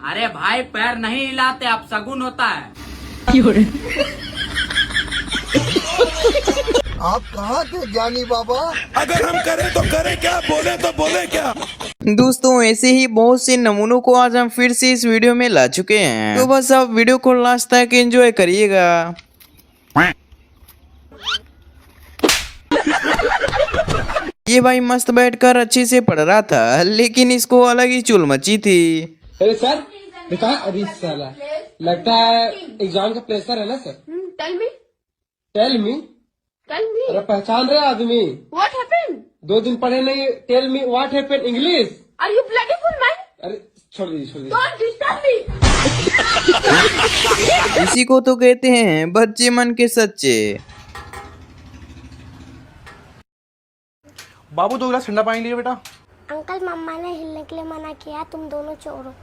अरे भाई पैर नहीं हिलाते, अब शगुन होता है। आप कहाँ थे ज्ञानी बाबा? अगर हम करें तो करें क्या, बोले तो बोले क्या। दोस्तों ऐसे ही बहुत से नमूनों को आज हम फिर से इस वीडियो में ला चुके हैं, तो बस आप वीडियो को लास्ट तक एंजॉय करिएगा। ये भाई मस्त बैठकर अच्छे से पढ़ रहा था, लेकिन इसको अलग ही चुल मची थी। अरे सर बेटा, अभी साला लगता है एग्जाम का प्रेशर है ना sir. Tell me. Tell me. Tell me. अरे पहचान रहे आदमी, What happened? 2 दिन पढ़े नहीं। Tell me what happened English. Are you bloody full man? अरे छोड़ दीजिए। Don't disturb me. इसी को तो कहते हैं बच्चे मन के सच्चे। बाबू 2 गिलास ठंडा पानी लिए बेटा। अंकल मम्मा ने हिलने के लिए मना किया, तुम दोनों चोर हो।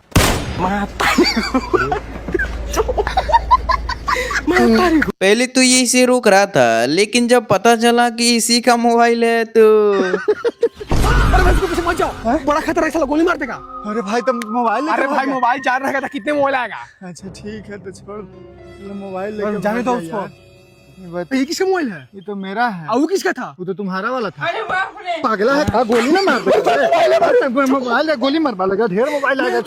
पहले तो ये इसे रोक रहा था, लेकिन जब पता चला कि इसी का मोबाइल है तो अरे भाई इसको पीछे मत जाओ, बड़ा खतरा है, साला गोली मार देगा। अरे भाई तुम मोबाइल। अरे भाई मोबाइल चार्ज रहेगा तो कितने मोबाइल आएगा। अच्छा ठीक है तो छोड़, ये मोबाइल लेके जाने दो भाग उसको। यार। ये किसका मोबाइल है? ये तो मेरा है। वो किसका था? वो तो तुम्हारा वाला था। अरे बाप रे। पागला है का? गोली ना मार दे। मोबाइल है, गोली मारवा लगा। ढेर मोबाइल आएगा।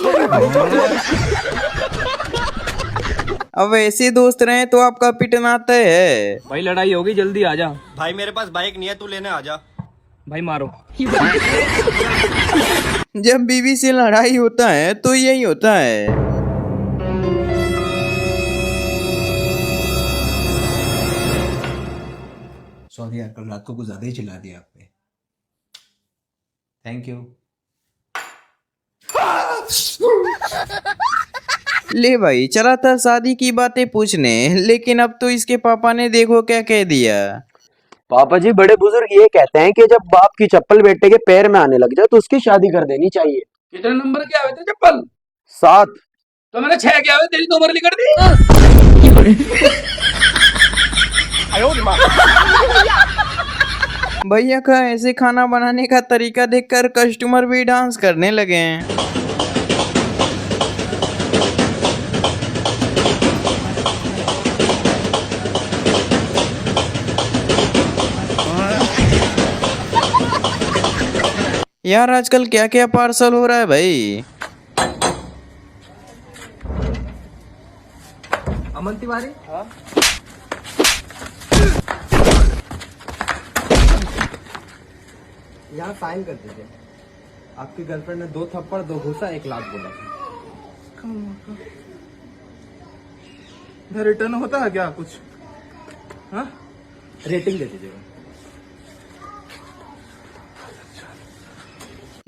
अब ऐसे दोस्त रहे तो आपका पिटना तय है। भाई लड़ाई होगी, जल्दी आ जा। भाई मेरे पास बाइक नहीं है, तू लेने आ जा। भाई मारो। जब बीवी से लड़ाई होता है तो यही होता है। सॉरी यार, कल रात को कुछ ज्यादा ही चिल्ला दिया आपने। Thank you. ले भाई चला था शादी की बातें पूछने, लेकिन अब तो इसके पापा ने देखो क्या कह दिया। पापा जी, बड़े बुजुर्ग ये कहते हैं कि जब बाप की चप्पल बेटे के पैर में आने लग जाए तो उसकी शादी कर देनी चाहिए। कितने नंबर के आवे थे चप्पल? 7। तो मैंने 6 के आवे, तेरी तो उम्र कर दी। भैया का ऐसे खाना बनाने का तरीका देखकर कस्टमर भी डांस करने लगे हैं। यार आजकल क्या क्या पार्सल हो रहा है भाई। अमन तिवारी। यहाँ साइन कर दीजिए। आपकी गर्लफ्रेंड ने 2 थप्पड़ 2 घूसा 1 लाख बोला था। रिटर्न होता है क्या कुछ? हाँ? रेटिंग दे दीजिएगा।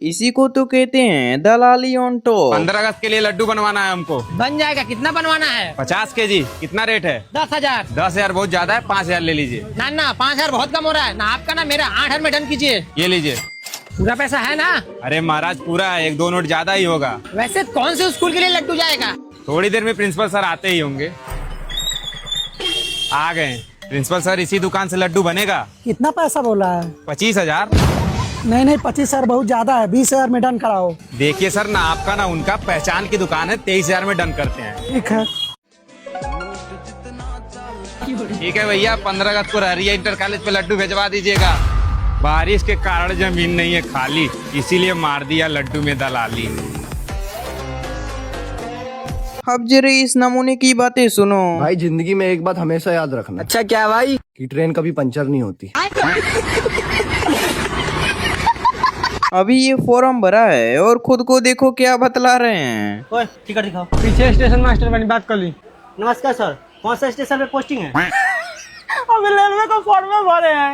इसी को तो कहते हैं दलाली ऑन टॉप। 15 अगस्त के लिए लड्डू बनवाना है हमको। बन जाएगा। कितना बनवाना है? 50 केजी। कितना रेट है? 10,000। 10,000 बहुत ज्यादा है, 5,000 ले लीजिए। ना 5,000 बहुत कम हो रहा है ना। आपका ना मेरा 8,000 में डन कीजिए। ये लीजिए। पूरा पैसा है ना? अरे महाराज पूरा है, 1-2 नोट ज्यादा ही होगा। वैसे कौन से स्कूल के लिए लड्डू जाएगा? थोड़ी देर में प्रिंसिपल सर आते ही होंगे। आ गए प्रिंसिपल सर। इसी दुकान से लड्डू बनेगा। कितना पैसा बोला है? 25,000। नहीं 25,000 बहुत ज्यादा है, 20,000 में डन कराओ। देखिए सर, ना आपका ना उनका पहचान की दुकान है, 23,000 में डन करते हैं। ठीक है। ठीक है भैया, 15 अगस्त को रहरिया इंटर कॉलेज पे लड्डू भेजवा दीजिएगा। बारिश के कारण जमीन नहीं है खाली, इसीलिए मार दिया लड्डू में दलाली। अब जरा इस नमूने की बातें सुनो। भाई जिंदगी में एक बात हमेशा याद रखना। अच्छा क्या भाई? कि ट्रेन कभी पंचर नहीं होती। अभी ये फॉर्म भरा है और खुद को देखो क्या बतला रहे हैं। ओए टिकट दिखाओ। पीछे स्टेशन मास्टर बनी बात कर ली। नमस्कार सर, कौन सा स्टेशन पे पोस्टिंग है? अभी रेलवे का फॉर्म में भरे हैं।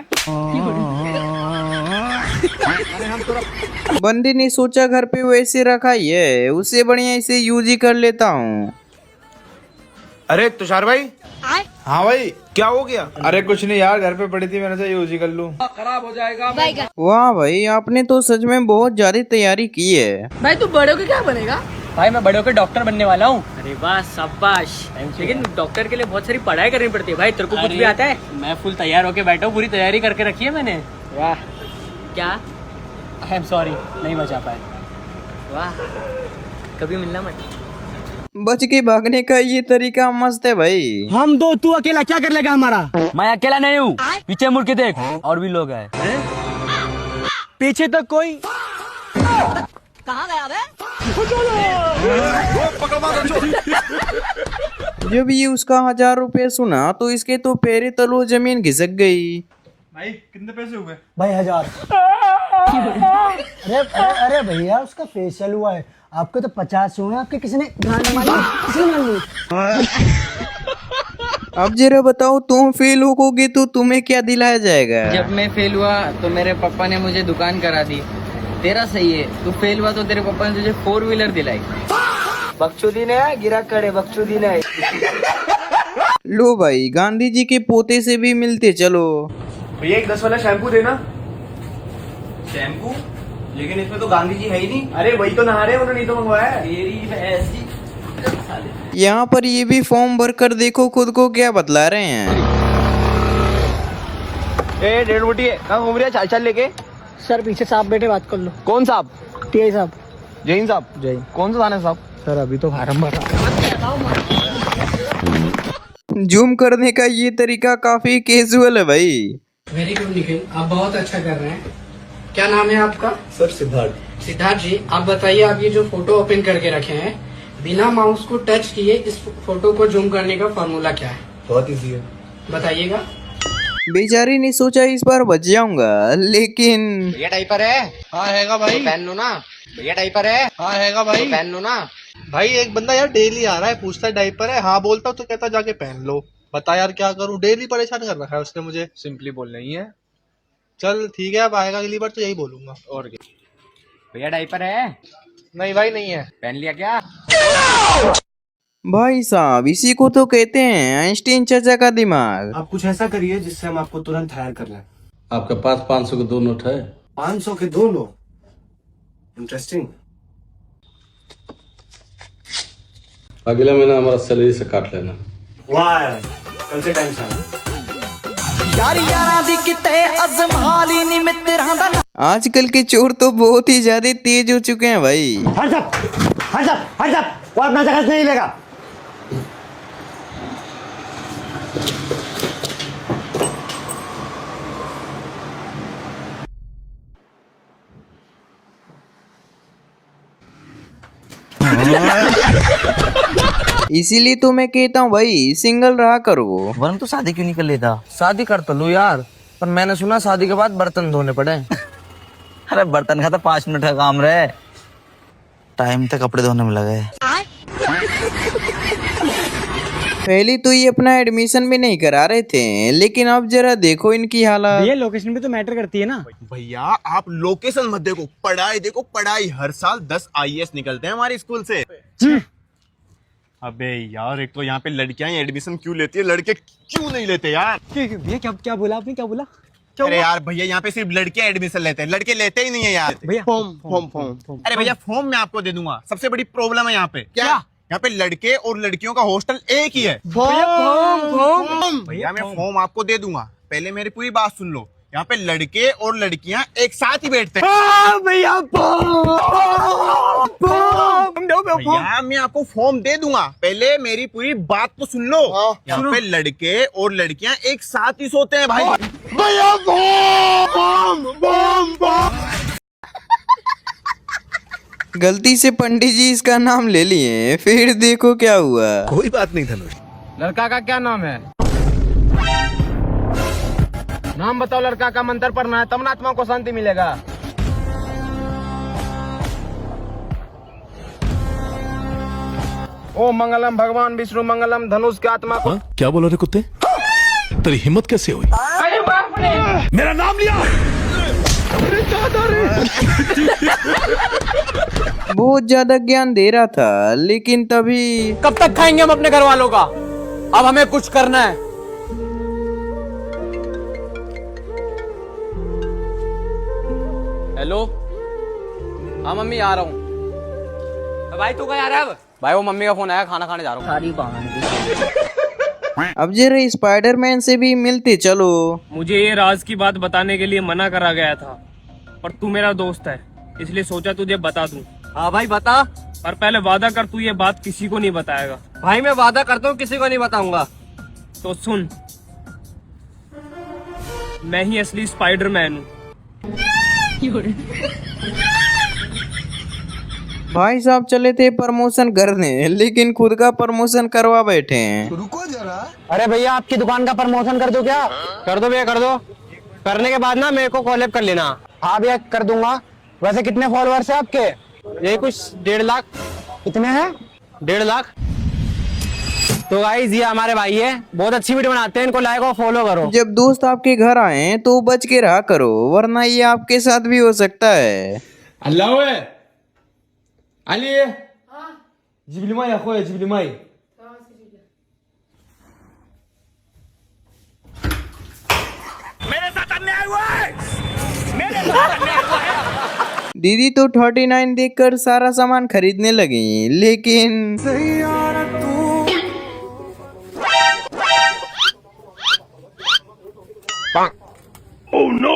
बंदे ने सोचा घर पे वैसे रखा ही है, उससे बढ़िया इसे यूज ही कर लेता हूँ। अरे तुषार भाई। हाँ भाई, क्या हो गया? अरे कुछ नहीं यार, घर पे पड़ी थी, मैंने से यूज ही कर लूं। खराब हो जाएगा। वाह भाई, आपने तो सच में बहुत ज्यादा तैयारी की है। भाई तू बड़े होके क्या बनेगा? भाई मैं बड़े होकर डॉक्टर बनने वाला हूँ। अरे वाह शाबाश। लेकिन डॉक्टर के लिए बहुत सारी पढ़ाई करनी पड़ती है भाई। तेरे को कुछ भी आता है? मैं फुल तैयार होके बैठा हूँ, पूरी तैयारी करके रखी है मैंने। वाह। क्या? आई एम सॉरी, नहीं बचा पाए। वाह। कभी मिलना मत। बच के भागने का ये तरीका मस्त है भाई। हम दो, तू अकेला क्या कर लेगा हमारा? मैं अकेला नहीं हूँ, पीछे मुड़ के देख, और भी लोग हैं। पीछे तो कोई कहाँ गया बे? जब ये उसका 1000 रुपए सुना तो इसके तो पैरे तलो जमीन खिसक गई। भाई कितने पैसे हुए? भाई 1000। अरे अरे अरे भैया उसका फेशियल हुआ है, आपके तो 50 हुए, आपके किसी ने गाना मारी? किसी ने मारी? अब जरा बताओ, तुम फेल होगे तो तुम्हें क्या दिलाया जाएगा? जब मैं फेल हुआ तो मेरे पापा ने मुझे दुकान करा दी। तेरा सही है, तू फेल हुआ तो तेरे पापा ने तुझे 4 व्हीलर दिलाई। बख्शुदी ने गिरा करे, बख्शुदी ने। लो भाई, गांधी जी के पोते से भी मिलते चलो। भैया एक 10 वाला शैम्पू देना। शैम्पू? लेकिन इसमें तो गांधी जी है ही नहीं। अरे वही तो नहा रहे हैं, उन्होंने नहीं तो मंगवाया है। तेरी भैंस जी। यहाँ पर ये भी फॉर्म भर कर देखो खुद को क्या बतला रहे हैं। ए 1.5 बूटी है, कहाँ घूम रही है चाल लेके? सर पीछे साहब बैठे, बात कर लो। कौन साहब? टीआई साहब। जैन साहब? जय। कौन सा थाना साहब? सर अभी तो फार्म भरा। जूम करने का ये तरीका काफी कैजुअल है भाई। वेरी गुड निखिल, आप बहुत अच्छा कर रहे हैं। क्या नाम है आपका? सर सिद्धार्थ। सिद्धार्थ जी, आप बताइए, आप ये जो फोटो ओपन करके रखे हैं, बिना माउस को टच किए इस फोटो को जूम करने का फॉर्मूला क्या है? बहुत इजी है, बताइएगा। बेचारी ने सोचा इस बार बच जाऊंगा, लेकिन भैया डाइपर है? हाँ हैगा भाई, पहन लो ना। भैया डाइपर है? हाँ हैगा भाई, पहन लो ना। भाई एक बंदा यार डेली आ रहा है, पूछता है डाइपर है? हाँ बोलता हूँ तो कहता जाके पहन लो। बता यार क्या करूँ, डेली परेशान कर रखा है उसने मुझे। सिंपली बोलना ही है। चल ठीक है, अब आएगा अगली बार तो यही बोलूंगा। और क्या? भैया डाइपर है? नहीं भाई नहीं है। पहन लिया क्या? भाई साहब, इसी को तो कहते हैं आइंस्टीन चाचा का दिमाग। आप कुछ ऐसा करिए जिससे हम आपको तुरंत हायर कर लें। आपके पास 500 के 2 नोट है? 500 के 2 नोट? इंटरेस्टिंग। अगले महीना हमारा सैलरी से काट लेना। वाह, कल से टाइम सारा। आजकल के चोर तो बहुत ही ज्यादा तेज हो चुके हैं भाई। हट जा, हट जा, हट जा, वो अपना जगह नहीं लेगा। इसीलिए तो मैं कहता हूँ भाई, सिंगल रहा करो। वरना तो शादी क्यों नहीं कर लेता? शादी कर तो लो यार, पर मैंने सुना शादी के बाद बर्तन धोने पड़े। अरे बर्तन का तो 5 मिनट का काम रहे, टाइम तक कपड़े धोने में लगे। पहले तो ये अपना एडमिशन भी नहीं करा रहे थे, लेकिन अब जरा देखो इनकी हालत। ये लोकेशन भी तो मैटर करती है ना। भैया आप लोकेशन मत देखो, पढ़ाई देखो, पढ़ाई। हर साल 10 IAS निकलते हैं हमारे स्कूल से। अबे यार, एक तो यहाँ पे लड़कियां एडमिशन क्यों लेती है, लड़के क्यों नहीं लेते यार? भैया क्या बोला आपने, क्या बोला? अरे यार भैया, यहाँ पे सिर्फ लड़कियां एडमिशन लेते हैं, लड़के लेते ही नहीं है यार। भैया फॉर्म। अरे भैया फॉर्म मैं आपको दे दूंगा। सबसे बड़ी प्रॉब्लम है यहाँ पे। क्या? यहाँ पे लड़के और लड़कियों का हॉस्टल एक ही है। फॉर्म भैया, मैं फॉर्म आपको दे दूंगा, पहले मेरी पूरी बात सुन लो। यहाँ पे लड़के और लड़कियां एक साथ ही बैठते हैं। भैया मैं आपको फॉर्म दे दूंगा, पहले मेरी पूरी बात तो सुन लो। यहाँ पे लड़के और लड़कियां एक साथ ही सोते हैं भाई। भैया गलती से पंडित जी इसका नाम ले लिए, फिर देखो क्या हुआ। कोई बात नहीं धनुष। लड़का का क्या नाम है? नाम बताओ लड़का का, मंत्र पढ़ना है तब ना आत्मा को शांति मिलेगा। ओ मंगलम भगवान विष्णु मंगलम धनुष के आत्मा को। क्या बोला रे कुत्ते? तेरी हिम्मत कैसे हुई? अरे बाप रे, मेरा नाम लिया। बहुत ज्यादा ज्ञान दे रहा था, लेकिन तभी कब तक खाएंगे हम अपने घर वालों का? अब हमें कुछ करना है। हेलो, हाँ मम्मी आ रहा हूँ। भाई तू कहाँ आ रहा है? अब भाई वो मम्मी का फोन आया, खाना खाने जा रहा हूँ। अब जरा स्पाइडरमैन से भी मिलते चलो। मुझे ये राज की बात बताने के लिए मना करा गया था, पर तू मेरा दोस्त है, इसलिए सोचा तुझे बता दूं। हाँ भाई बता। और पहले वादा कर तू ये बात किसी को नहीं बताएगा। भाई मैं वादा करता हूँ किसी को नहीं बताऊंगा। तो सुन, मैं ही असली स्पाइडरमैन हूँ। भाई साहब चले थे प्रमोशन करने, लेकिन खुद का प्रमोशन करवा बैठे हैं। रुको जरा। अरे भैया आपकी दुकान का प्रमोशन कर दो क्या? कर दो भैया, कर दो। करने के बाद ना मेरे को कॉलेब कर लेना। हाँ भैया कर दूंगा। वैसे कितने फॉलोअर्स है आपके? ये कुछ 1.5 लाख। कितने हैं? 1.5 लाख। तो गाइस ये हमारे भाई है, बहुत अच्छी वीडियो बनाते हैं, इनको लाइक और फॉलो करो। जब दोस्त आपके घर आए तो बच के रहा करो, वरना ये आपके साथ भी हो सकता है। अल्लाह है अली जिबली माई अखोया जिबली माई। मेरे साथ अन्याय हुआ है, मेरे साथ अन्याय हुआ है। दीदी तो 39 देखकर सारा सामान खरीदने लगी, लेकिन Oh no!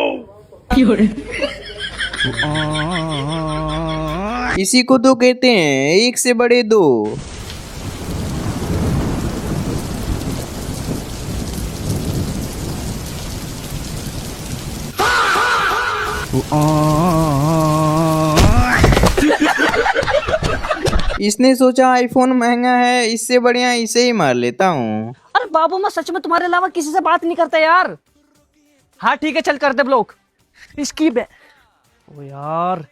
इसी को तो कहते हैं एक से बड़े दो। इसने सोचा आईफोन महंगा है, इससे बढ़िया इसे ही मार लेता हूँ। अरे बाबू मैं सच में तुम्हारे अलावा किसी से बात नहीं करता यार। हाँ ठीक है, चल कर दे ब्लॉक। इसकी ओ यार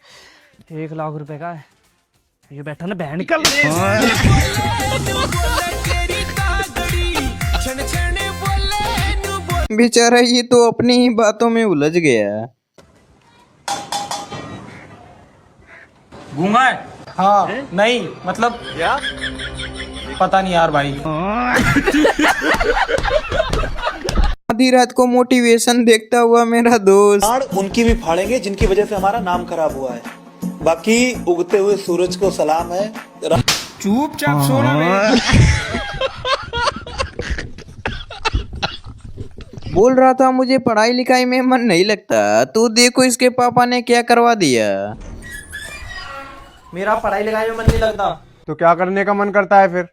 1 लाख रुपए का है। ये बैठा ना बहन निकल। बेचारा ये तो अपनी ही बातों में उलझ गया। गूंगा है? हाँ नहीं मतलब क्या पता नहीं यार भाई। आधी रात को मोटिवेशन देखता हुआ मेरा दोस्त। उनकी भी फाड़ेंगे जिनकी वजह से हमारा नाम खराब हुआ है। बाकी उगते हुए सूरज को सलाम है। चुपचाप सोना। बोल रहा था मुझे पढ़ाई लिखाई में मन नहीं लगता, तो देखो इसके पापा ने क्या करवा दिया। मेरा पढ़ाई लिखाई में मन नहीं लगता। तो क्या करने का मन करता है फिर?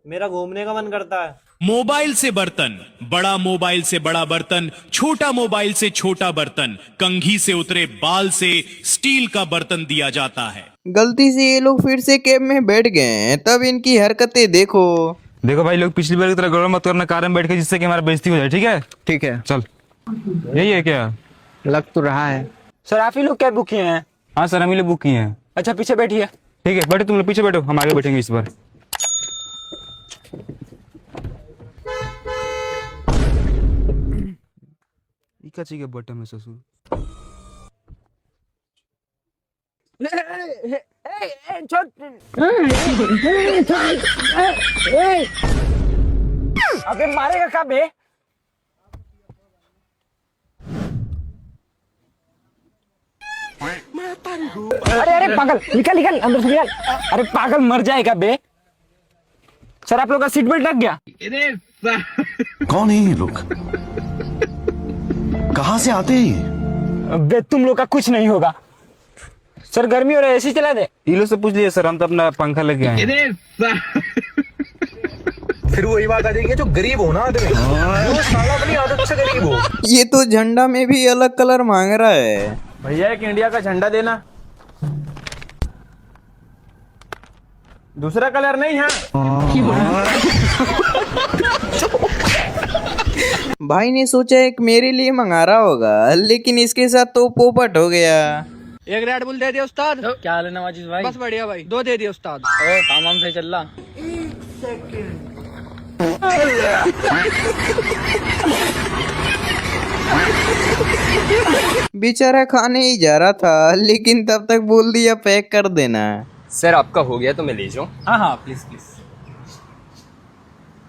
मेरा घूमने का मन करता है। मोबाइल से बर्तन, बड़ा मोबाइल से बड़ा बर्तन, छोटा मोबाइल से छोटा बर्तन, कंघी से उतरे बाल से स्टील का बर्तन दिया जाता है। गलती से ये लोग फिर से कैब में बैठ गए, तब इनकी हरकतें देखो। देखो भाई लोग, पिछली बार की तरह गौरव मत करना कार में बैठ के, जिससे कि हमारा बेइज्जती हो जाए। ठीक है ठीक है चल। यही है क्या? लग तो रहा है। सर आप ही लोग कैब बुक किए हैं? हाँ सर, हम ही लोग बुक किए हैं। अच्छा पीछे बैठिए। ठीक है बैठो, तुम लोग पीछे बैठो, हम आगे बैठेंगे इस बार। इकाची के बटन में ससुर। अबे मारेगा कब बे? अरे अरे पागल निकल निकल अंदर से निकल। अरे पागल मर जाएगा बे। सर आप लोग का सीट बेल्ट लग गया? कौन है ये लोग? कहां से आते हैं? बे तुम लोग का कुछ नहीं होगा। सर गर्मी हो रहा है, एसी चला दे। ये लोग से पूछ लिए सर, हम तो अपना पंखा लेके आए हैं। फिर वही बात आ जाएगी, जो गरीब हो ना आदमी वो साला अपनी आदत से गरीब हो। ये तो झंडा में भी अलग कलर मांग रहा है। भैया एक इंडिया का झंडा देना। दूसरा कलर नहीं है। भाई ने सोचा एक मेरे लिए मंगा रहा होगा, लेकिन इसके साथ तो पोपट हो गया। एक रेड बुल दे दिया उस्ताद। क्या हाल है नवाजिश भाई? बस बढ़िया भाई। 2 दे दिए उस्ताद। काम से चल रहा। बेचारा खाने ही जा रहा था, लेकिन तब तक बोल दिया पैक कर देना। सर आपका हो गया तो मैं ले जाऊं? हाँ हाँ प्लीज प्लीज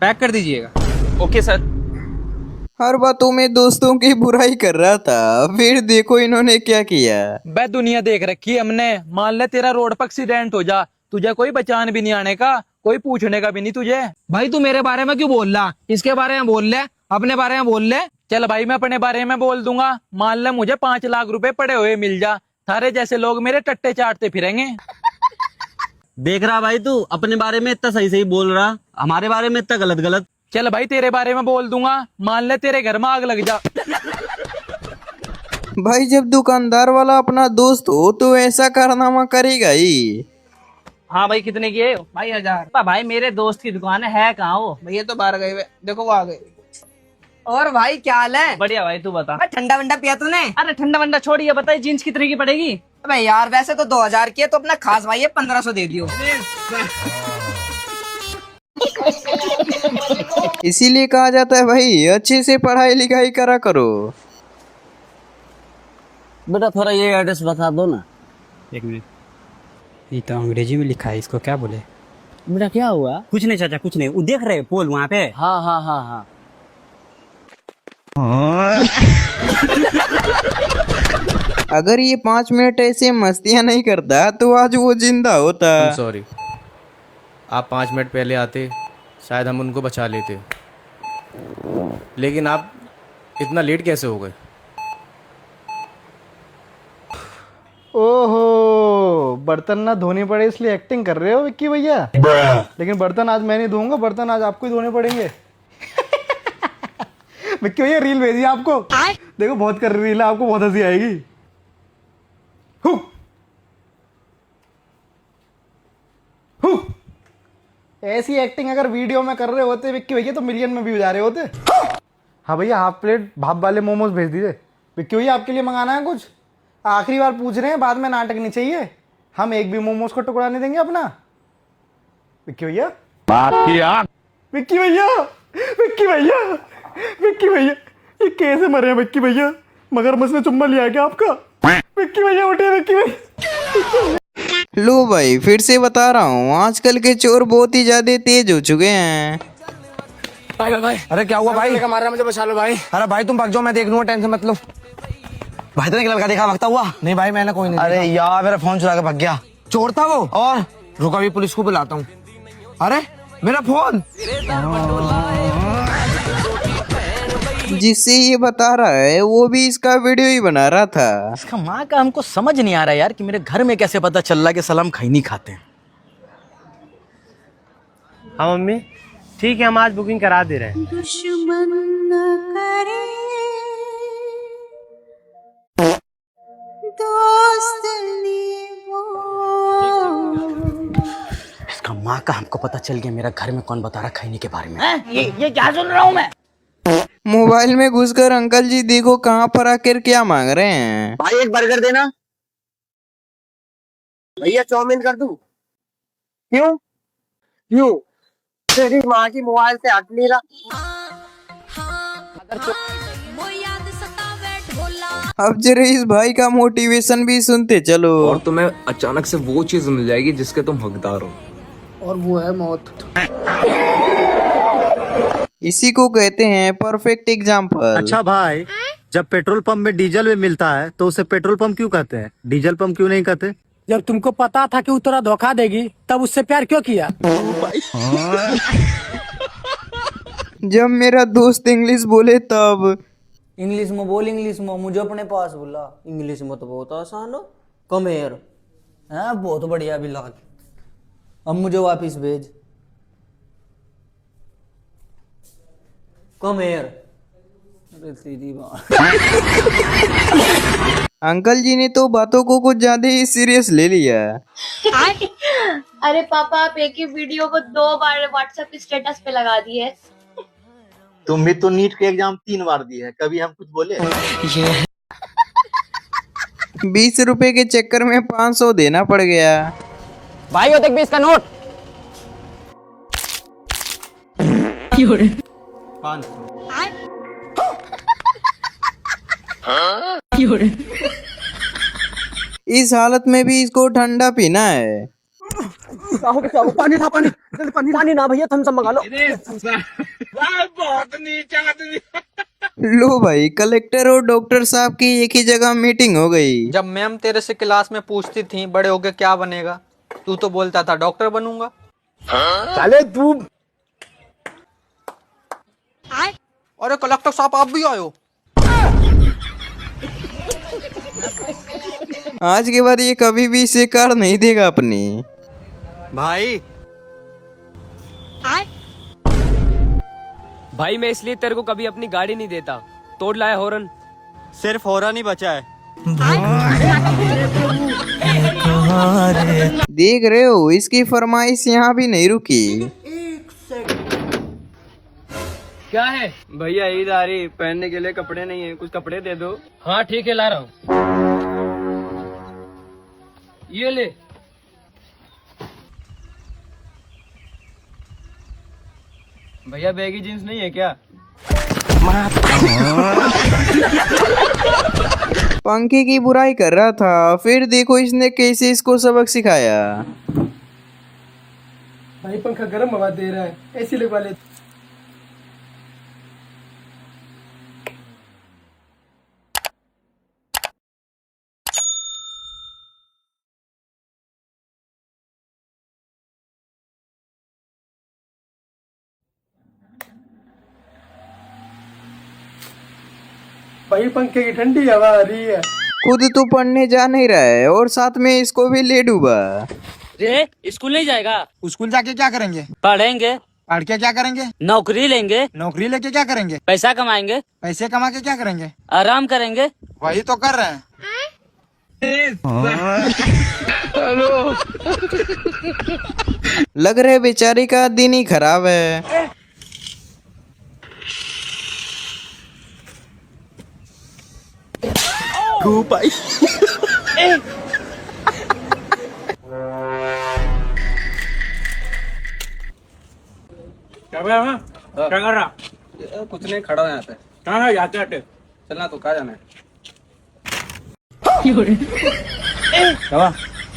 पैक कर दीजिएगा। Okay sir. हर बातों में दोस्तों की बुराई कर रहा था, फिर देखो इन्होंने क्या किया। बे दुनिया देख रखी हमने। मान ले तेरा रोड पर एक्सीडेंट हो जा, तुझे कोई बचान भी नहीं आने का, कोई पूछने का भी नहीं तुझे। भाई तू मेरे बारे में क्यों बोल रहा? इसके बारे में बोल ले, अपने बारे में बोल ले। चल भाई मैं अपने बारे में बोल दूंगा। मान ले मुझे 5 लाख रुपए पड़े हुए मिल जा, थारे जैसे लोग मेरे टट्टे चाटते फिरेंगे। देख रहा भाई तू अपने बारे में इतना सही सही बोल रहा, हमारे बारे में इतना गलत गलत। चल भाई तेरे बारे में बोल दूंगा, मान ले तेरे घर में आग लग जा। भाई जब दुकानदार वाला अपना दोस्त हो तो ऐसा कारनामा करेगा ही। हाँ भाई कितने की है? भाई 1000। भाई मेरे दोस्त की दुकान है कहाँ वो? भैया तो बाहर गए हुए, देखो वो आ गए। और भाई क्या हाल है? बढ़िया भाई तू बता। ठंडा वंडा पिया तूने? अरे ठंडा वंडा छोड़िए, बताइए जीन्स कितने की पड़ेगी? अबे यार वैसे तो 2000 की है, तो अपना खास भाई है 1500 दे दियो। इसीलिए कहा जाता है भाई अच्छे से पढ़ाई लिखाई करा करो। बेटा थोड़ा ये एड्रेस बता दो ना। एक मिनट, ये तो अंग्रेजी में लिखा है, इसको क्या बोले? बेटा क्या हुआ? कुछ नहीं चाचा कुछ नहीं, वो देख रहे पोल वहाँ पे। हाँ हाँ हाँ हाँ। अगर ये 5 मिनट ऐसे मस्तियां नहीं करता तो आज वो जिंदा होता। सॉरी, आप 5 मिनट पहले आते शायद हम उनको बचा लेते, लेकिन आप इतना लेट कैसे हो गए? ओहो, बर्तन ना धोने पड़े इसलिए एक्टिंग कर रहे हो विक्की भैया। लेकिन बर्तन आज मैं नहीं धोऊंगा, बर्तन आज आपको ही धोने पड़ेंगे। विक्की भैया रील भेजी आपको, देखो बहुत कर रील है, आपको बहुत हंसी आएगी। ऐसी एक्टिंग अगर वीडियो में कर रहे होते विक्की भैया तो मिलियन में व्यू जा रहे होते। हाँ भैया हाफ प्लेट भाप वाले मोमोज भेज दीजिए। विक्की भैया आपके लिए मंगाना है कुछ? आखिरी बार पूछ रहे हैं, बाद में नाटक नहीं चाहिए। हम एक भी मोमोज को टुकड़ा नहीं देंगे अपना। विक्की भैया, विक्की भैया, विक्की भैया, विक्की भैया, ये कैसे मरे हैं विक्की भैया? मगरमच्छ ने चुम्मा लिया क्या आपका? विक्की भैया उठे, विक्की भैया। लो भाई फिर से बता रहा हूँ, आजकल के चोर बहुत ही ज्यादा तेज हो चुके हैं। भाई भाई भाई, अरे क्या हुआ भाई? मार रहा, मुझे बचा लो भाई। अरे भाई तुम भाग जाओ, मैं देख लूंगा, टेंशन मत लो। भाई तो लड़का देखा भागता हुआ? नहीं भाई मैंने कोई नहीं। अरे यार मेरा फोन चुरा के भाग गया। चोर था वो? और रुको अभी पुलिस को बुलाता हूँ। अरे मेरा फोन। जिससे ये बता रहा है वो भी इसका वीडियो ही बना रहा था। इसका माँ का हमको समझ नहीं आ रहा यार कि मेरे घर में कैसे पता चल रहा कि सलाम खैनी खाते हैं। हाँ मम्मी ठीक है, हम आज बुकिंग करा दे रहे हैं। दुश्मन न करे दोस्त इसका माँ का हमको पता चल गया मेरा घर में कौन बता रहा खैनी के बारे में। ये क्या सुन रहा हूँ मैं? मोबाइल में घुसकर अंकल जी देखो कहाँ पर आकर क्या मांग रहे हैं। भाई एक बर्गर देना। भैया चाउमीन कर दूं? क्यों क्यों? तेरी माँ की मोबाइल से हट नहीं रहा। अब जरा इस भाई का मोटिवेशन भी सुनते चलो। और तुम्हें अचानक से वो चीज मिल जाएगी जिसके तुम हकदार हो, और वो है मौत। इसी को कहते हैं परफेक्ट एग्जाम्पल। अच्छा भाई, जब पेट्रोल पंप में डीजल भी मिलता है तो उसे पेट्रोल पंप क्यों कहते हैं, डीजल पंप क्यों नहीं कहते? जब तुमको पता था कि वो तेरा धोखा देगी तब उससे प्यार क्यों किया? जब मेरा दोस्त इंग्लिश बोले तब। इंग्लिश में बोल, इंग्लिश में मुझे अपने पास बोला। इंग्लिश में तो बहुत आसान हो। कम हेयर है, बहुत बढ़िया बिलाल। अब मुझे वापिस भेज। Come here. अरे सीधी बात। अंकल जी ने तो बातों को कुछ ज्यादा ही सीरियस ले लिया। अरे पापा आप एक ही वीडियो को 2 बार व्हाट्सएप स्टेटस पे लगा दिए। तुम भी तो नीट के एग्जाम 3 बार दिए है, कभी हम कुछ बोले? 20 रुपए के चक्कर में 500 देना पड़ गया। भाई होते 20 का नोट। 500। इस हालत में भी इसको ठंडा पीना है। पानी था, पानी ना भैया, थम्स अप मंगा लो। बहुत नीचा आदमी। लो भाई कलेक्टर और डॉक्टर साहब की एक ही जगह मीटिंग हो गई। जब मैम तेरे से क्लास में पूछती थी बड़े होके क्या बनेगा, तू तो बोलता था डॉक्टर बनूंगा। चले तू। अरे कलेक्टर साहब आप भी आयो। आज के बाद ये कभी भी इसे कार नहीं देगा अपनी। भाई भाई मैं इसलिए तेरे को कभी अपनी गाड़ी नहीं देता। तोड़ लाया हॉर्न। सिर्फ हॉर्न ही बचा है। देख रहे हो, इसकी फरमाइश यहाँ भी नहीं रुकी। क्या है भैया ईद आ रही, पहनने के लिए कपड़े नहीं है, कुछ कपड़े दे दो। हाँ ठीक है ला रहा हूँ। ये ले। भैया बैगी जींस नहीं है क्या? पंखे की बुराई कर रहा था, फिर देखो इसने कैसे इसको सबक सिखाया। भाई पंखा गर्म हवा दे रहा है, ऐसी लगवा ले। भाई पंखे की ठंडी हवा आ रही है। खुद तो पढ़ने जा नहीं रहा है और साथ में इसको भी ले डूबा। रे स्कूल नहीं जाएगा? स्कूल जाके क्या करेंगे? पढ़ेंगे। पढ़ के क्या करेंगे? नौकरी लेंगे। नौकरी लेके क्या करेंगे? पैसा कमाएंगे। पैसे कमा के क्या करेंगे? आराम करेंगे। वही तो कर रहे हैं। लग रहा है बेचारी का दिन ही खराब है। धूप आई। क्या कर रहा? कुछ नहीं, खड़ा हो यहाँ पे। कहाँ है? जाते आते चलना तो, कहाँ जाना है?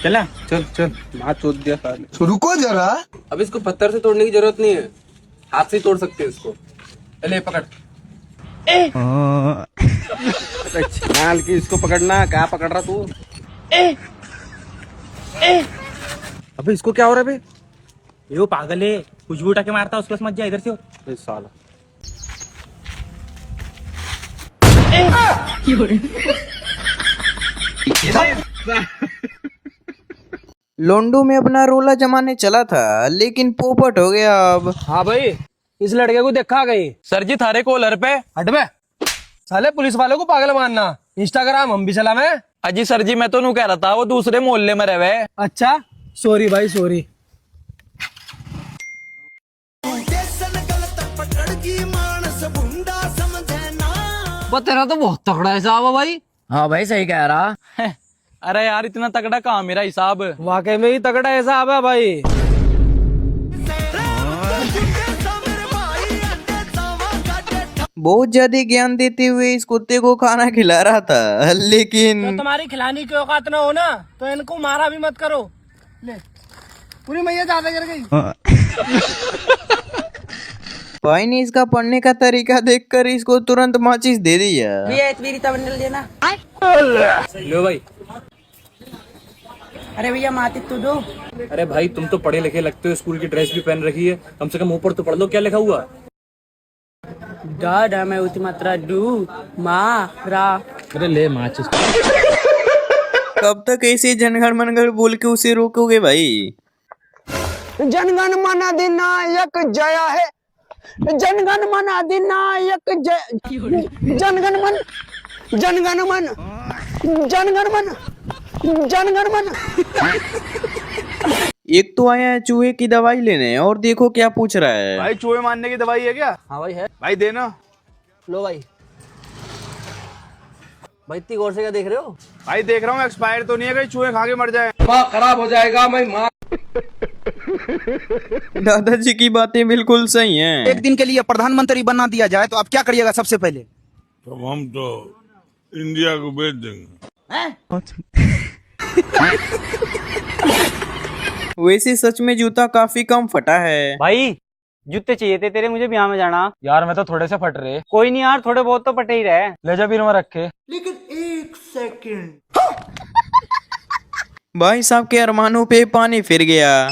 चला। चल चल, हाथ चोट दिया साले। रुको जरा, अब इसको पत्थर से तोड़ने की जरूरत नहीं है, हाथ से ही तोड़ सकते हैं इसको। ले पकड़। माल की इसको पकड़ना। क्या पकड़ रहा तू? अबे इसको क्या हो रहा है बे? ये वो पागल है, कुछ भी उठा के मारता उसके पास मत जा, इधर से हो। साला लोंडू में अपना रोला जमाने चला था, लेकिन पोपट हो गया अब। हाँ भाई, इस लड़के को देखा गई। सर जी थारे कॉलर पे। हट बे साले, पुलिस वालों को पागल मानना। इंस्टाग्राम हम भी चला मैं। अजी सर जी, मैं तो नू कह रहा था वो दूसरे मोहल्ले में रहे। अच्छा सॉरी भाई, सॉरी। तेरा तो बहुत तगड़ा हिसाब है भाई। हाँ भाई सही कह रहा। अरे यार, इतना तगड़ा कहाँ मेरा हिसाब। वाकई में ही तगड़ा हिसाब है भाई। बहुत ज्यादा ज्ञान देते हुए इस कुत्ते को खाना खिला रहा था, लेकिन तो तुम्हारी खिलाने की औकात ना हो ना, तो इनको मारा भी मत करो। ले, पूरी मैया ज्यादा कर गई। भाई ने इसका पढ़ने का तरीका देखकर इसको तुरंत माचिस दे दिया। देना। लो भाई। अरे भैया माती तू दो। अरे भाई तुम तो पढ़े लिखे लगते हो, स्कूल की ड्रेस भी पहन रखी है, कम से कम ऊपर तो पढ़ लो क्या लिखा हुआ। डा मैं उती मात्रा डू मारा। अरे ले माचिस। कब तक ऐसे जनगण मनगढ़ बोल के उसे रोकोगे भाई? जनगण मन अधिनायक जया है, जनगण मन अधिनायक जय, जनगण मन, जनगण मन, जनगण मन, जनगण मन। एक तो आया है चूहे की दवाई लेने, और देखो क्या पूछ रहा है। भाई चूहे मारने की दवाई है क्या? हाँ भाई है। भाई देना। लो भाई। भाई इतनी गौर से क्या देख रहे हो? भाई देख रहा हूँ, एक्सपायर तो नहीं है, कहीं चूहे खा के मर जाए। माँ खराब हो जाएगा। मैं माँ दादाजी की बातें बिल्कुल सही हैं। एक दिन के लिए प्रधानमंत्री बना दिया जाए तो आप क्या करिएगा सबसे पहले? तो हम तो इंडिया को बेच देंगे। वैसे सच में जूता काफी कम फटा है। भाई जूते चाहिए थे तेरे, मुझे ब्याह में जाना। यार मैं तो थोड़े से फट रहे। कोई नहीं यार, थोड़े बहुत तो फटे ही रहे। ले जा बीर में रखे। लेकिन एक सेकंड, भाई साहब के अरमानों पे पानी फिर गया।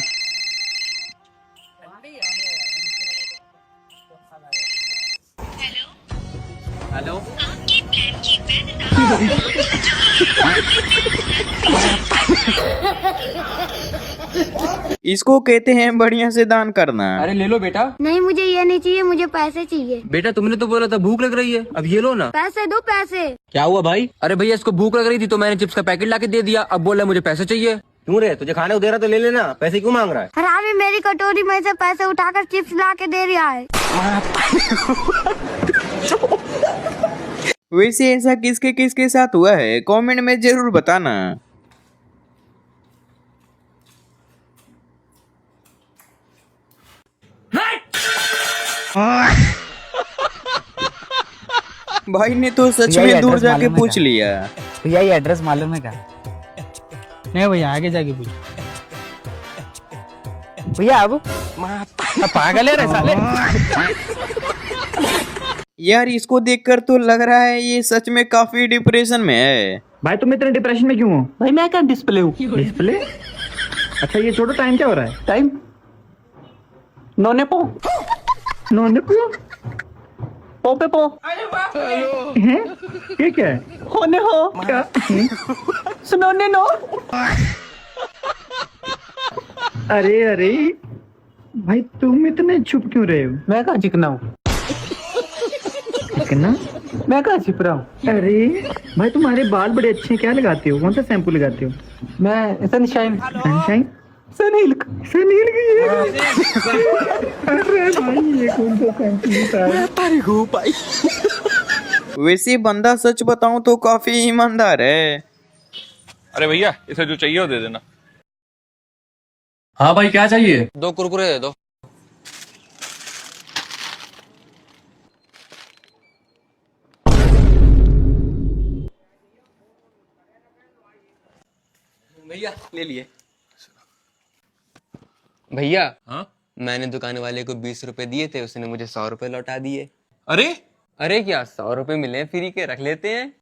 हेलो। इसको कहते हैं बढ़िया से दान करना। अरे ले लो बेटा। नहीं मुझे ये नहीं चाहिए, मुझे पैसे चाहिए। बेटा तुमने तो बोला था भूख लग रही है, अब ये लो ना। पैसे दो पैसे। क्या हुआ भाई? अरे भैया इसको भूख लग रही थी तो मैंने चिप्स का पैकेट लाके दे दिया, अब बोला मुझे पैसे चाहिए। क्यों रे, तुझे खाने को दे रहा तो ले लेना, पैसे क्यों मांग रहा है? हरामी मेरी कटोरी में से पैसे उठाकर चिप्स ला के दे रहा है। वैसे ऐसा किसके किसके साथ हुआ है कमेंट में जरूर बताना। भाई ने तो सच में दूर जाके पूछ लिया। भैया ये एड्रेस मालूम है क्या? नहीं भैया आगे जाके पूछ। भैया अब पागल है रे साले। यार इसको देखकर तो लग रहा है ये सच में काफी डिप्रेशन में है। भाई तुम इतने डिप्रेशन में क्यों हो? भाई मैं क्या डिस्प्ले हूँ? डिस्प्ले? अच्छा ये छोड़ो, टाइम क्या हो रहा है? टाइम नोने पो पे पो हैं? ये क्या है? होने हो क्या? सुनोने नो। अरे अरे भाई तुम इतने चुप क्यों रहे हो? मैं कहाँ चिकना हूँ? चिकना? मैं कहाँ छिप रहा हूँ? अरे भाई तुम्हारे बाल बड़े अच्छे हैं, क्या लगाते हो? कौन सा शैम्पू लगाते हो? मैं सनशाइन। सनशाइन? सनहिल्क की है। अरे भाई ये कौन सा शैम्पू है? वैसे बंदा सच बताऊं तो काफी ईमानदार है। अरे भैया इसे जो चाहिए वो दे देना। हाँ भाई क्या चाहिए? 2 कुरकुरे दे दो। भैया ले लिए। भैया हाँ, मैंने दुकान वाले को 20 रुपए दिए थे, उसने मुझे 100 रुपए लौटा दिए। अरे क्या 100 रुपए मिले फ्री के, रख लेते हैं।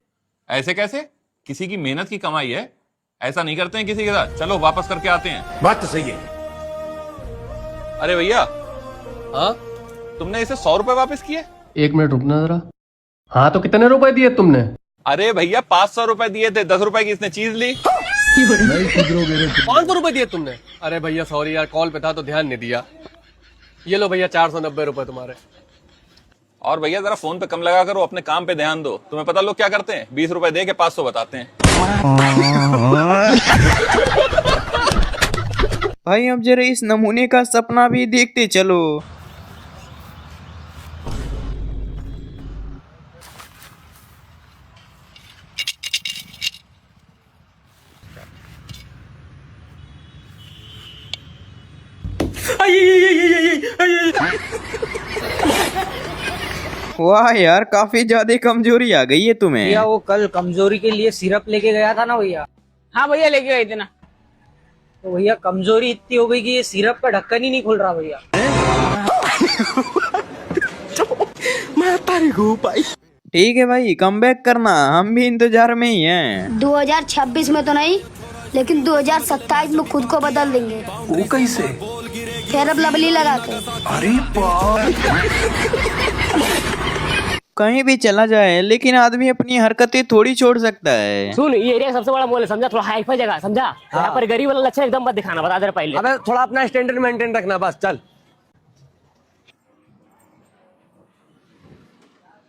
ऐसे कैसे? किसी की मेहनत की कमाई है, ऐसा नहीं करते हैं किसी के साथ। चलो वापस करके आते हैं। बात तो सही है। अरे भैया हाँ तुमने इसे 100 रुपए वापस किए? 1 मिनट रुकना जरा। हाँ तो कितने रुपए दिए तुमने? अरे भैया 500 रुपए दिए थे, 10 रुपए की इसने चीज ली। 500 रुपए दिए तुमने? अरे भैया सॉरी यार, कॉल पे था तो ध्यान नहीं दिया। ये लो भैया 490 रुपए तुम्हारे। और भैया जरा फोन पे कम लगा करो, अपने काम पे ध्यान दो। तुम्हें पता लोग क्या करते हैं? 20 रुपए दे के 500 बताते हैं। भाई अब जरा इस नमूने का सपना भी देखते चलो। वाह यार काफी ज्यादा कमजोरी आ गई है तुम्हें। भैया वो कल कमजोरी के लिए सिरप लेके गया था ना भैया? हाँ भैया लेके गए थे ना। तो भैया कमजोरी इतनी हो गई कि ये सिरप का ढक्कन ही नहीं खुल रहा भैया। ठीक है भाई कम बैक करना, हम भी इंतजार में ही हैं। 2026 में तो नहीं, लेकिन 2027 में खुद को बदल देंगे। वो कैसे? फेयर अब लवली लगा के। अरे बाप। कहीं भी चला जाए लेकिन आदमी अपनी हरकतें थोड़ी छोड़ सकता है। सुन ये एरिया सबसे बड़ा मॉल है, समझा? थोड़ा हाई फाई जगह, समझा? यहाँ पर गरीब वाला लक्षण एकदम मत दिखाना, बता दे पहले। अबे थोड़ा अपना स्टैंडर्ड मेंटेन रखना बस। चल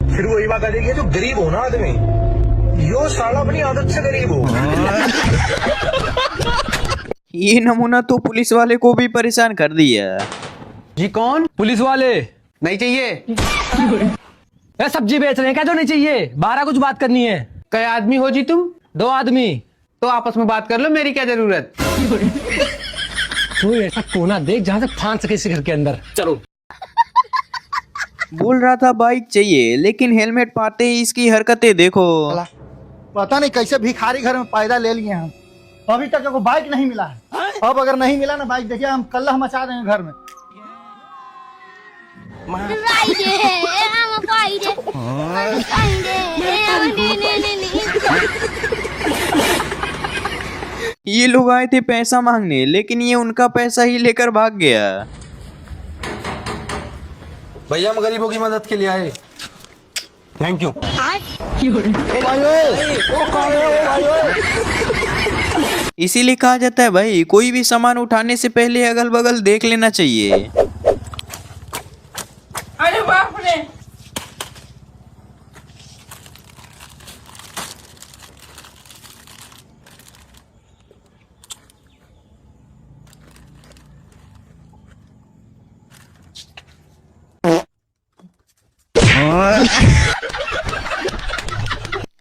फिर वही बात आ जाएगी, जो गरीब हो ना आदमी, यो साला अपनी आदत से गरीब हो। ये नमूना तो पुलिस वाले को भी परेशान कर दिया। जी कौन? पुलिस वाले? नहीं चाहिए। सब्जी बेच रहे हैं क्या जो नहीं चाहिए? 12 कुछ बात करनी है। कई आदमी हो जी तुम? 2 आदमी। तो आपस में बात कर लो, मेरी क्या जरूरत? तू ऐसा कोना देख जहाँ से फांस सके इस घर के अंदर। चलो। बोल रहा था बाइक चाहिए, लेकिन हेलमेट पाते ही इसकी हरकतें देखो। पता नहीं कैसे भिखारी घर में पैदा ले लिए हम, अभी तक को बाइक नहीं मिला है। अब अगर नहीं मिला ना बाइक, देखिए हम कल्ला मचा देंगे घर में। ये लोग आए थे पैसा मांगने, लेकिन ये उनका पैसा ही लेकर भाग गया। भैया हम गरीबों की मदद के लिए आए। Thank you. इसीलिए कहा जाता है भाई, कोई भी सामान उठाने से पहले अगल बगल देख लेना चाहिए। अरे बाप रे।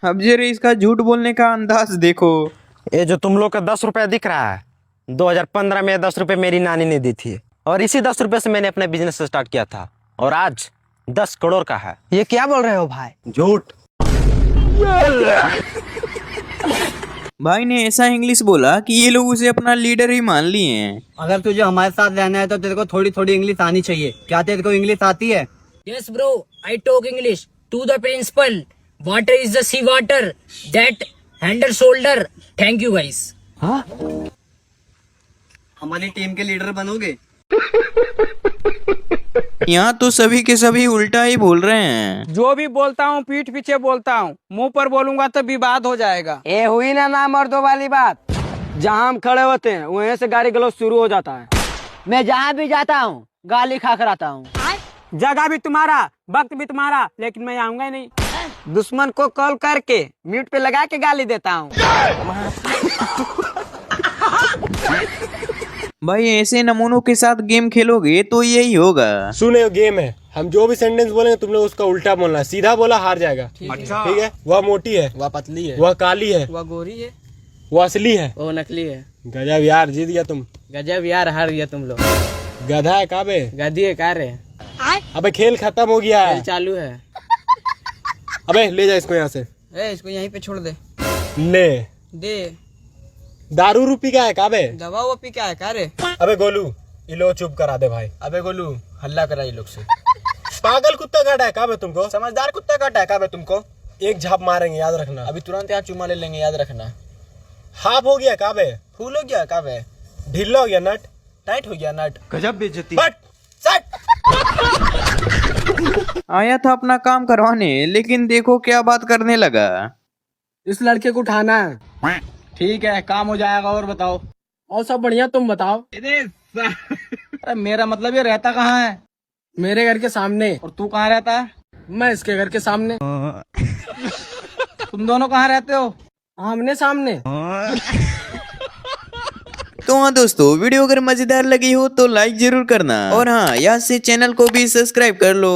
अब जरा इसका झूठ बोलने का अंदाज देखो। ये जो तुम लोग का 10 रुपया दिख रहा है, 2015 में 10 रुपए मेरी नानी ने दी थी और इसी 10 रुपए से मैंने अपना बिजनेस स्टार्ट किया था और आज 10 करोड़ का है। ये क्या बोल रहे हो भाई? झूठ। भाई ने ऐसा इंग्लिश बोला कि ये लोग उसे अपना लीडर ही मान लिए हैं। अगर तुझे हमारे साथ रहना है तो तेरे को थोड़ी थोड़ी इंग्लिश आनी चाहिए। क्या तेरे को इंग्लिश आती है? Yes, bro. I talk English. To the principal. Water is the sea water. That handle shoulder. Thank you, guys. हाँ? हमारी टीम के लीडर बनोगे? यहाँ तो सभी के सभी उल्टा ही बोल रहे हैं। जो भी बोलता हूँ पीठ पीछे बोलता हूँ, मुंह पर बोलूंगा तो विवाद हो जाएगा। ये हुई ना मर्दों वाली बात। जहाँ हम खड़े होते हैं वहीं से गाली गलौज शुरू हो जाता है। मैं जहाँ भी जाता हूँ गाली खा कर आता हूँ। जगह भी तुम्हारा, वक्त भी तुम्हारा, लेकिन मैं आऊंगा ही नहीं। दुश्मन को कॉल करके म्यूट पे लगा के गाली देता हूँ। भाई ऐसे नमूनों के साथ गेम खेलोगे तो यही होगा। सुने गेम है, हम जो भी सेंटेंस बोलेंगे तुम लोग उसका उल्टा बोलना है। सीधा बोला हार जाएगा। ठीक है? वह मोटी है, वह पतली है, वह काली है, वह गोरी है, वो असली है, वो नकली है। गजब यार, जीत गया तुम। गजब यार, हार गया तुम लोग। गधा है काबे, गधी है कार है। अबे खेल खत्म हो गया है। चालू है। अबे ले जा इसको यहाँ से। इसको यहीं पे छोड़ दे। ले दे। दारू रूपी का है काबे। दवा वो पी क्या है का रे? अबे गोलू ये लो चुप करा दे भाई। अबे गोलू हल्ला करा ये लोग से। पागल कुत्ता काटा है काबे तुमको। समझदार कुत्ता काटा है काबे तुमको। एक झाप मारेंगे याद रखना। अभी तुरंत यहाँ चुमा ले लेंगे याद रखना। हाफ हो गया काबे। फूल हो गया काबे। ढीला हो गया नट। टाइट हो गया नट। गजब बेइज्जती। आया था अपना काम करवाने, लेकिन देखो क्या बात करने लगा। इस लड़के को उठाना है। ठीक है, काम हो जाएगा। और बताओ। और सब बढ़िया, तुम बताओ। अरे मेरा मतलब ये रहता कहाँ है? मेरे घर के सामने। और तू कहाँ रहता है? मैं इसके घर के सामने। तुम दोनों कहाँ रहते हो? आमने सामने। तो हाँ दोस्तों, वीडियो अगर मजेदार लगी हो तो लाइक जरूर करना और हाँ, यहाँ से चैनल को भी सब्सक्राइब कर लो।